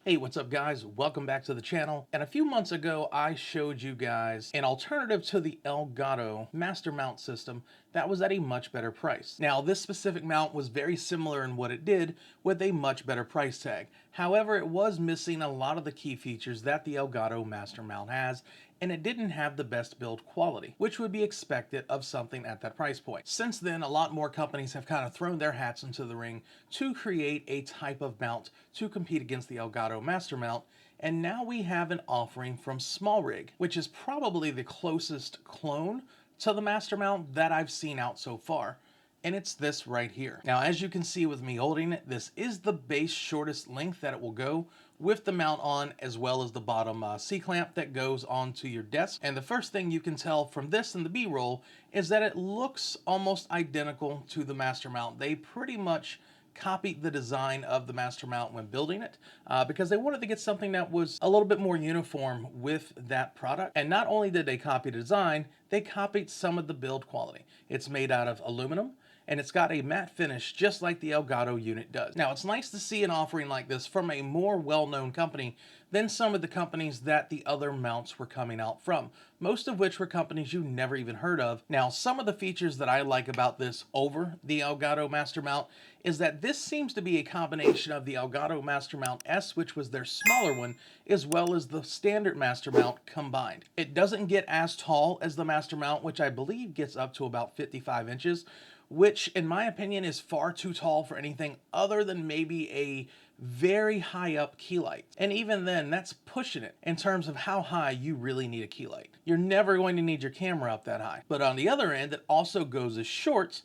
Hey, what's up guys? Welcome back to the channel. And a few months ago, I showed you guys an alternative to the Elgato Master Mount system that was at a much better price. Now, this specific mount was very similar in what it did with a much better price tag. However, it was missing a lot of the key features that the Elgato Master Mount has, and it didn't have the best build quality, which would be expected of something at that price point. Since then, a lot more companies have kind of thrown their hats into the ring to create a type of mount to compete against the Elgato Master Mount, and now we have an offering from SmallRig, which is probably the closest clone to the Master Mount that I've seen out so far. And it's this right here. Now, as you can see with me holding it, this is the base shortest length that it will go with the mount on, as well as the bottom C-clamp that goes onto your desk. And the first thing you can tell from this in the B-roll is that it looks almost identical to the Master Mount. They pretty much copied the design of the Master Mount when building it because they wanted to get something that was a little bit more uniform with that product. And not only did they copy the design, they copied some of the build quality. It's made out of aluminum, and it's got a matte finish just like the Elgato unit does. Now, it's nice to see an offering like this from a more well-known company than some of the companies that the other mounts were coming out from, most of which were companies you never even heard of. Now, some of the features that I like about this over the Elgato Master Mount is that this seems to be a combination of the Elgato Master Mount S, which was their smaller one, as well as the standard Master Mount combined. It doesn't get as tall as the Master Mount, which I believe gets up to about 55 inches, which in my opinion is far too tall for anything other than maybe a very high up key light. And even then, that's pushing it in terms of how high you really need a key light. You're never going to need your camera up that high. But on the other end, it also goes as short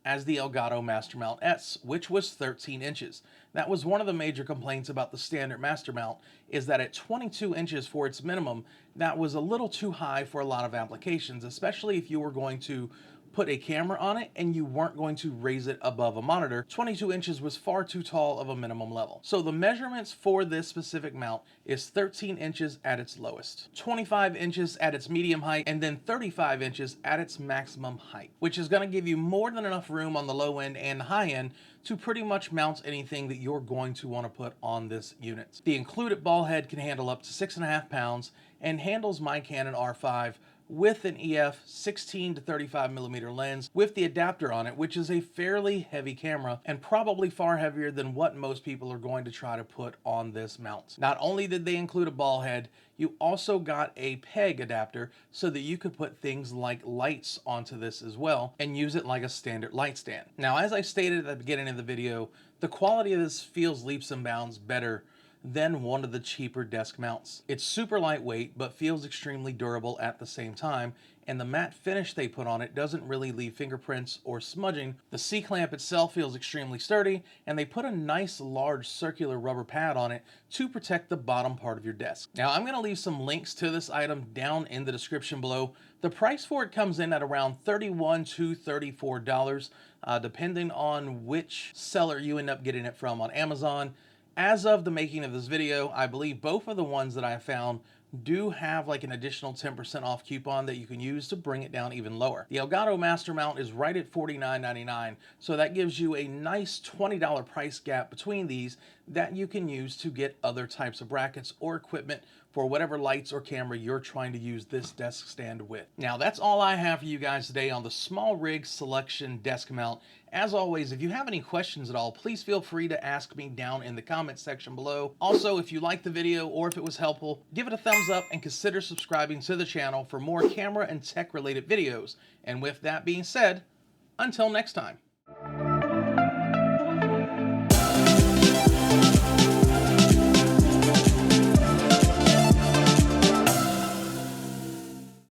as the Elgato Master Mount S, which was 13 inches. That was one of the major complaints about the standard Master Mount, is that at 22 inches for its minimum, that was a little too high for a lot of applications, especially if you were going to put a camera on it and you weren't going to raise it above a monitor. 22 inches was far too tall of a minimum level. So the measurements for this specific mount is 13 inches at its lowest, 25 inches at its medium height, and then 35 inches at its maximum height, which is going to give you more than enough room on the low end and the high end to pretty much mount anything that you're going to want to put on this unit. The included ball head can handle up to 6.5 pounds and handles my Canon R5 with an EF 16 to 35 millimeter lens with the adapter on it, which is a fairly heavy camera and probably far heavier than what most people are going to try to put on this mount. Not only did they include a ball head, you also got a peg adapter so that you could put things like lights onto this as well and use it like a standard light stand. Now, as I stated at the beginning of the video, the quality of this feels leaps and bounds better than one of the cheaper desk mounts. It's super lightweight, but feels extremely durable at the same time, and the matte finish they put on it doesn't really leave fingerprints or smudging. The C-clamp itself feels extremely sturdy, and they put a nice large circular rubber pad on it to protect the bottom part of your desk. Now, I'm gonna leave some links to this item down in the description below. The price for it comes in at around $31 to $34, depending on which seller you end up getting it from on Amazon. As of the making of this video, I believe both of the ones that I found do have like an additional 10% off coupon that you can use to bring it down even lower. The Elgato Master Mount is right at $49.99, so that gives you a nice $20 price gap between these that you can use to get other types of brackets or equipment for whatever lights or camera you're trying to use this desk stand with. Now, that's all I have for you guys today on the SmallRig Selection Desk Mount. As always, if you have any questions at all, please feel free to ask me down in the comments section below. Also, if you liked the video or if it was helpful, give it a thumbs up and consider subscribing to the channel for more camera and tech related videos. And with that being said, until next time.